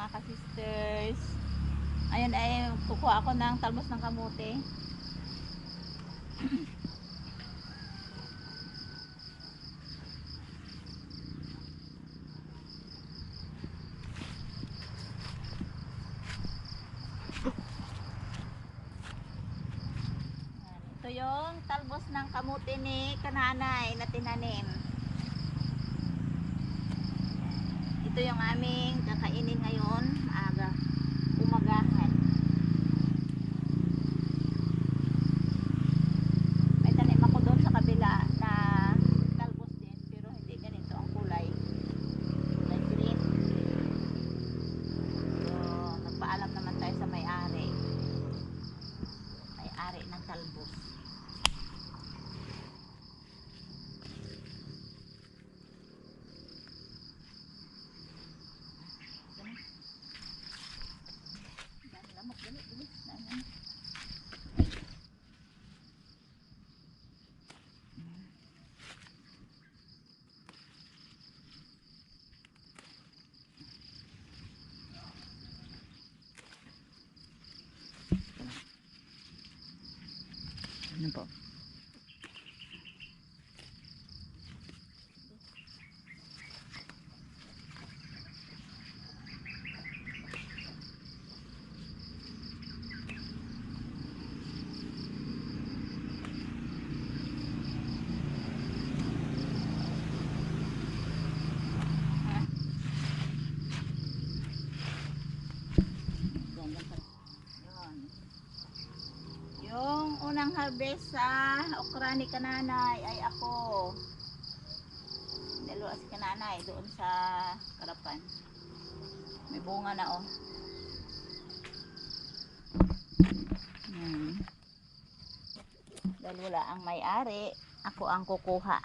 mga ka-sisters. Ayun ay kukuha ako ng talbos ng kamote. Ito yung talbos ng kamote ni kananay na tinanim. Ito yung aming kakainin ngayon, maaga, umagahan. May tanim ako doon sa kabila na talbos din, pero hindi ganito ang kulay. Kulay green. So, nagpaalam naman tayo sa may-ari. May-ari ng talbos. Ano po? Yung unang harvest sa okra ni kananay ay ako. Dalawa si kananay doon sa Karapan. May bunga na oh. Dahil wala ang may-ari, ako ang kukuha.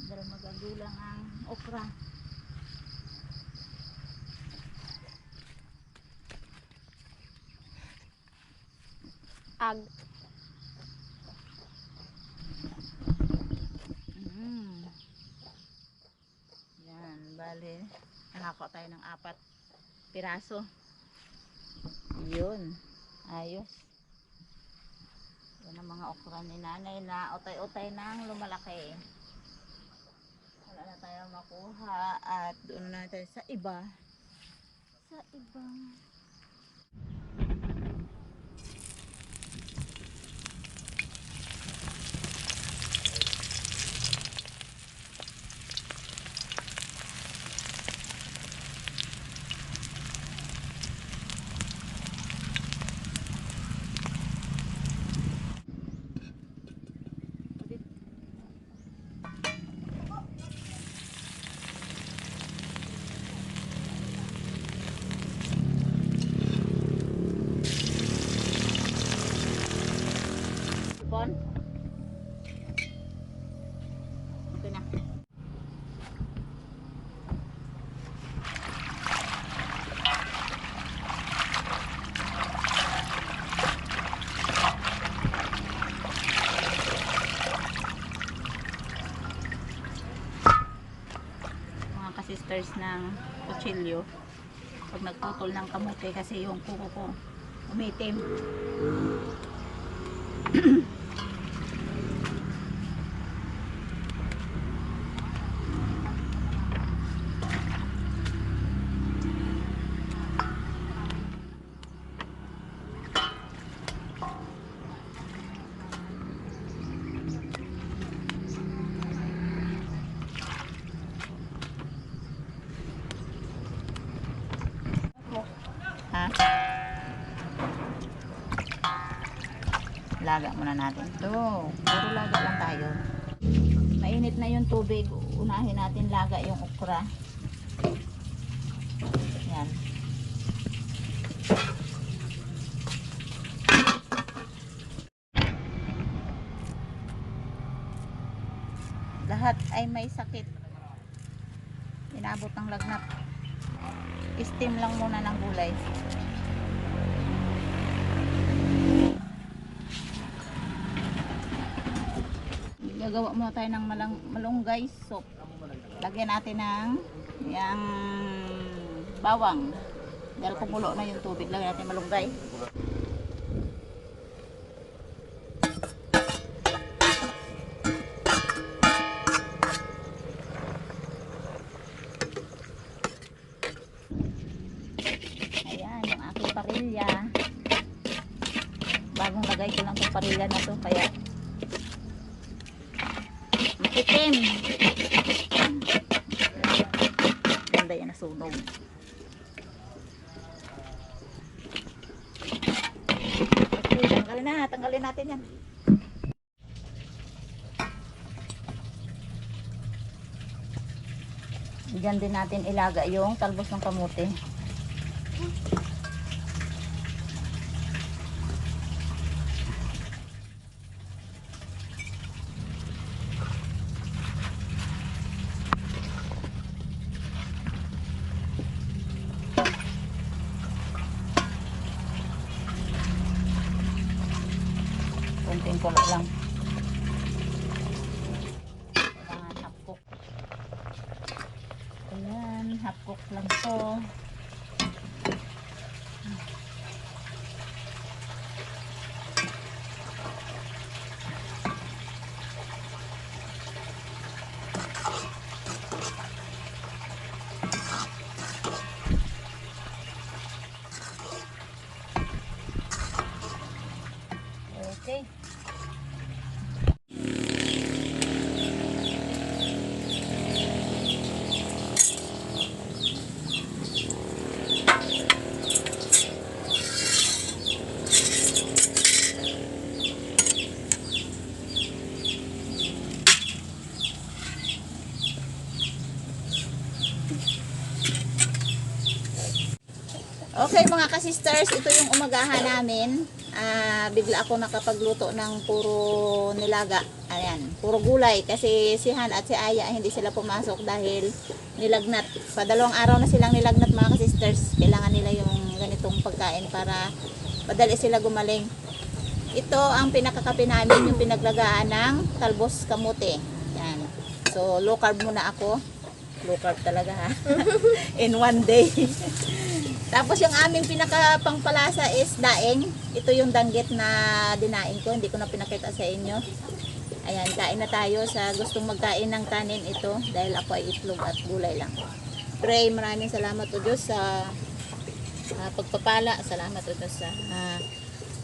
Dahil magagulang ang okra. Ag. Yan, bali. Nakakuha tayo ng 4 piraso. Yun. Ayos. Yan ang mga okra ni nanay na utay-utay nang lumalaki. Wala na tayo makuha at doon na tayo sa iba. Sa iba. Ito na. Mga ka-sisters ng kutsilyo. Pag nagputol ng kamote kasi yung kuko ko umitim. Ha? Laga muna natin to. Puro laga lang tayo. Mainit na yung tubig. Unahin natin laga yung okra. Yan. Lahat ay may sakit. Inabot ng lagnat. Steam lang muna ng gulay. Gagawa muna tayo ng malunggay soup. Lagyan natin ng yung bawang. Dahil kumulo na yung tubig, lagyan natin malunggay. Ayan, yung aking parilya. Bagong lagay ko lang itong parilya na to, kaya makitim. Ganda yan, nasunog. Okay, tanggalin natin yan. Diyan din natin ilaga yung talbos ng kamote. Konting kulo lang. Kailangan half cook. Ayan, half cook lang to. Okay. Okay mga ka-sisters, ito yung umagahan namin. Bigla ako nakapagluto ng puro nilaga. Ayan, puro gulay. Kasi si Han at si Aya hindi sila pumasok dahil nilagnat. Padalawang araw na silang nilagnat mga ka-sisters. Kailangan nila yung ganitong pagkain para padali sila gumaling. Ito ang pinakakape namin, yung pinaglagaan ng talbos kamote. Yan. So low carb muna ako. Low carb talaga ha. In one day. Tapos yung aming pinakapangpalasa is daing. Ito yung danggit na dinaing ko. Hindi ko na pinakita sa inyo. Ayan, kain na tayo sa gustong magkain ng kanin ito. Dahil ako ay itlog at gulay lang. Pray, maraming salamat o Diyos sa pagpapala. Salamat o Diyos sa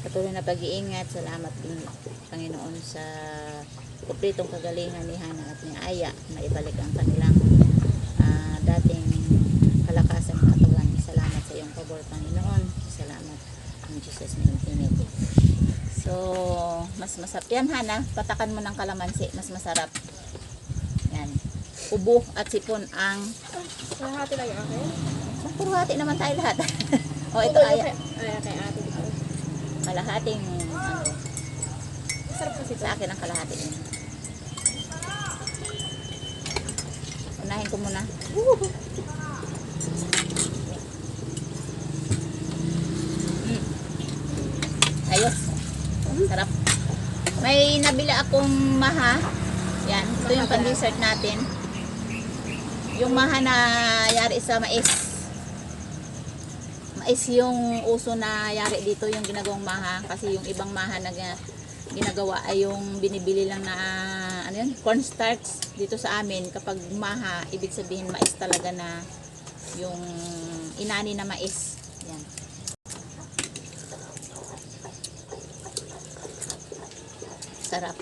patuloy na pag-iingat. Salamat din Panginoon sa kumpletong kagalingan ni Hana at ni Aya. Maibalik ang kanilang dating kalakasan ng katawan. Salamat sa iyong pabor, Panginoon. Salamat in Jesus' name. So, mas masarap. Yan, Hana. Patakan mo ng kalamansi. Mas masarap. Yan. Ubo at sipon ang... Hati lang yung akin? Puro hati naman tayo lahat. O, ito Aya. Ay, kay ate dito. Kalahating, ano, Masarap kasi ito. sa akin ang kalahati. Unahin ko muna. Ayos. Sarap. May nabili akong maha. Yan. Ito yung pan-dessert natin. Yung maha na yari sa mais. Mais yung uso na yari dito, yung ginagawang maha. Kasi yung ibang maha na ginagawa ay yung binibili lang na ano yun, cornstarch dito sa amin. Kapag maha, ibig sabihin mais talaga na yung inani na mais. Yan. Sarap.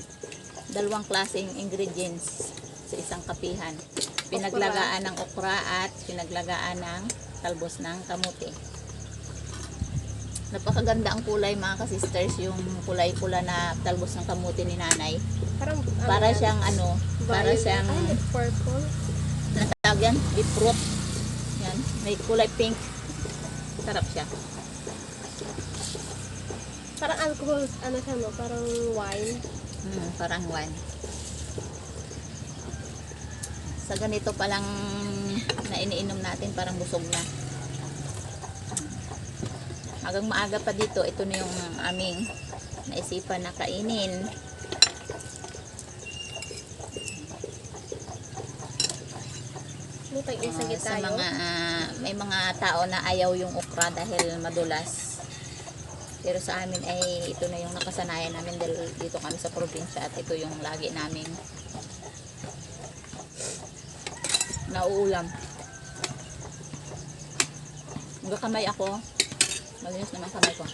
Dalawang klaseng ingredients sa isang kapihan. Pinaglagaan ng okra at pinaglagaan ng talbos ng kamote. Napakaganda ang kulay mga ka-sisters, yung kulay pula na talbos ng kamote ni nanay. Parang, Para siyang ano, para siyang purple. natawag yan, beetroot. Yan, may kulay pink. Sarap siya. Parang alcohol, ano siya no? Parang wine. Parang wine. Sa ganito palang na iniinom natin, parang busog na. Hanggang maaga pa dito, ito na yung aming naisipan na kainin. Yung tag-isagit Sa tayo. mga may mga tao na ayaw yung okra dahil madulas. Pero sa amin ay ito na yung nakasanayan namin dahil dito kami sa probinsya at ito yung lagi naming nauulam. Magkakamay ako. Malinis naman kamay ko.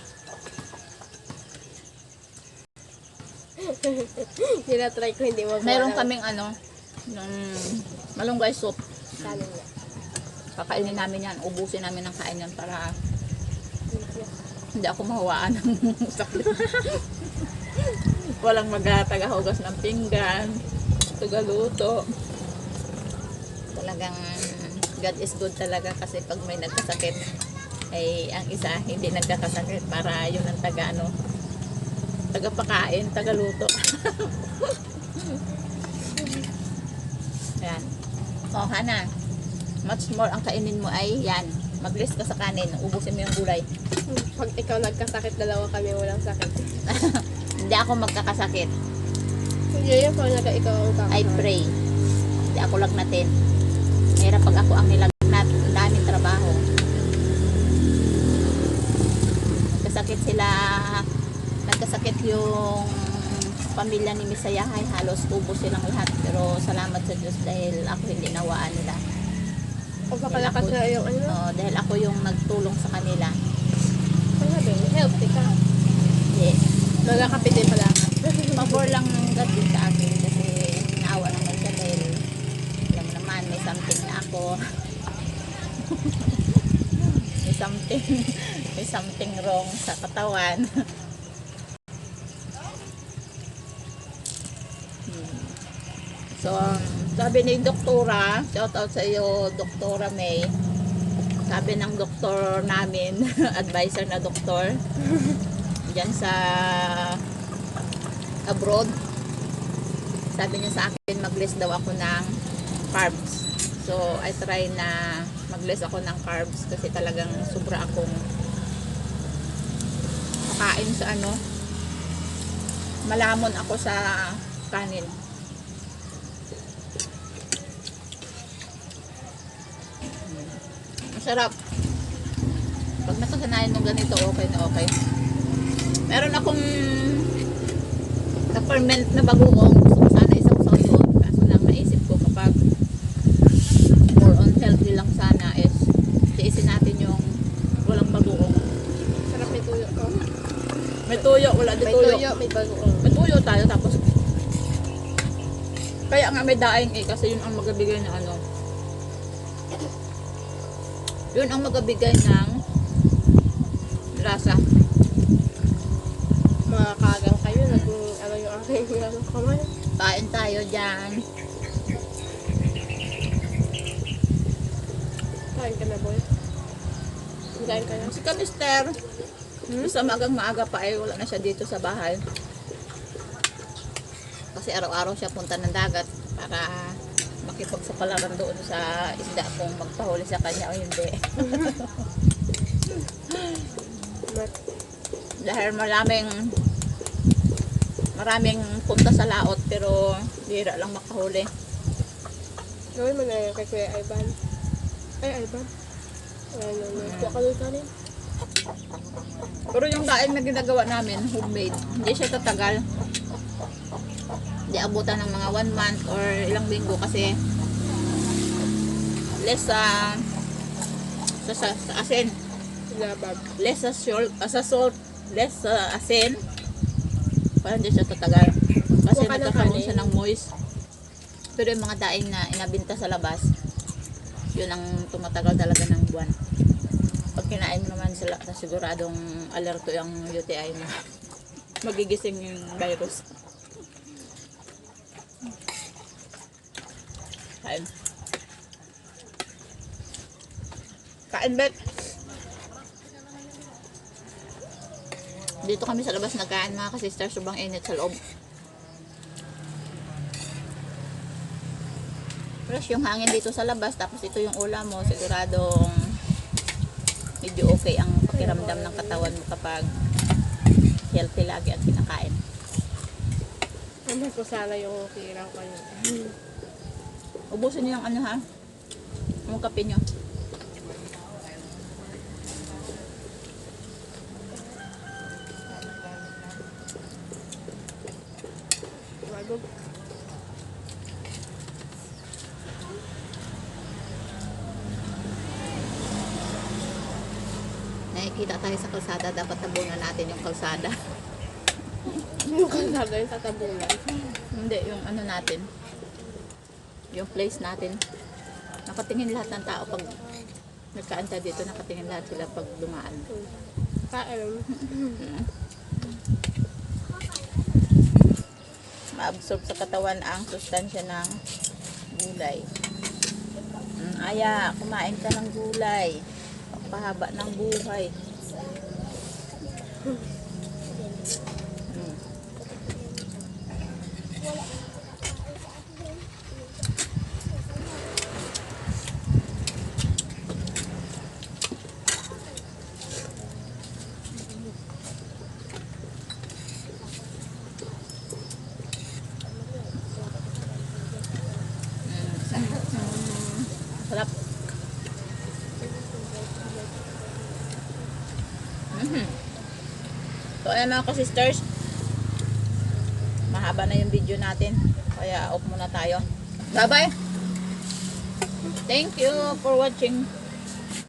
Tinatry ko hindi mo Meron kaming ng malunggay soup. Kanin niya. Kakainin namin yan. Ubusin namin ng kain yan para hindi ako mahawaan ng sakit. Walang magtagahugas ng pinggan, tagaluto. Talagang God is good talaga kasi pag may nagkasakit ay ang isa hindi nagkakasakit para yun ang tagapakain, tagaluto. Ayan. O, Hana, much more ang kainin mo ay yan. Mag-list ka sa kanin, ubusin mo yung gulay. Pag ikaw nagkasakit, dalawa kami walang sakit. Hindi ako magkakasakit. Hindi yun pag ikaw ang sakit. I pray. Hindi ako lagnatin. Mahirap pag ako ang nilagnat. Ang daming trabaho. Nagkasakit yung pamilya ni Misayahay. Halos ubos silang lahat. Pero salamat sa Diyos dahil ako hindi nawaan nila. Pagpapalakas na yung Dahil ako yung nagtulong sa kanila. sabi, healthy ka. Yes. Nagkakapitin pala. Pabor lang ng God din sa akin kasi naawa naman siya dahil alam mo naman may something na ako. may something wrong sa katawan. So, sabi ni Doktora, shout out sa iyo, Doktora May. Sabi ng doktor namin, advisor na doktor, dyan sa abroad, sabi niya sa akin mag-list daw ako ng carbs. So I try na mag-list ako ng carbs kasi talagang sobra akong makain sa malamon ako sa kanin. Masarap. Pag nakasanayan mo ganito, okay na okay. Meron akong na-ferment na bagoong. Gusto ko sana isang saw yun. Kaso lang naisip ko kapag more on healthy lang sana is tiisin natin yung walang bagoong. Sarap may tuyo ko. May tuyo, wala di May tuyo. tuyo, may bagoong. May tuyo tayo tapos kaya nga may daing kasi yun ang magabigay ng yun ang magabigay ng lasa. Mga kagang kayo, yung aking kamay. Kain tayo dyan. Kain ka na, boy. Kain ka na. Si Kamister, sa maaga pa ay wala na siya dito sa bahay. Kasi araw-araw siya punta ng dagat para makipagsapalaran doon sa isda kung magpahuli sa kanya o hindi. Dahil maraming punta sa laot pero bihira lang makahuli. Gawin mo na yung kay Kuya Ivan. Ay, Ivan. Kuha ka doon kanin. Pero yung daing na ginagawa namin, homemade, hindi siya tatagal. Hindi abutan ng mga 1 month or ilang linggo kasi less sa asin. Labab. Less sa salt, less sa asin. Parang hindi siya tatagal. Kasi Kuha ka ng nagkakaroon kanin. siya ng moist. Pero yung mga daing na inabinta sa labas, yun ang tumatagal talaga ng buwan. Pag kinain mo naman sila, siguradong alerto yung UTI mo. Magigising yung virus. Kain. Kain, Bet. Dito kami sa labas nagkain mga ka-sister, sobrang init sa loob. Fresh yung hangin dito sa labas, tapos ito yung ulam mo, siguradong medyo okay ang pakiramdam ng katawan mo kapag healthy lagi ang kinakain. Ano ko sana yung tirang ko yun. Ubusin niyo yung ha? Ang kape nyo. Bago. Nakikita tayo sa kalsada, dapat tabunan natin yung kalsada. Yung kalsada yung tatabunan. Hindi, yung ano natin. Yung place natin. Nakatingin lahat ng tao pag nagkaanta dito, nakatingin lahat sila pag dumaan. Kain. Ma-absorb sa katawan ang sustansya ng gulay. Aya, kumain ka ng gulay. Pahaba ng buhay. Sarap. So ayan mga ka-sisters, mahaba na yung video natin, kaya off muna tayo. Bye bye. Thank you for watching.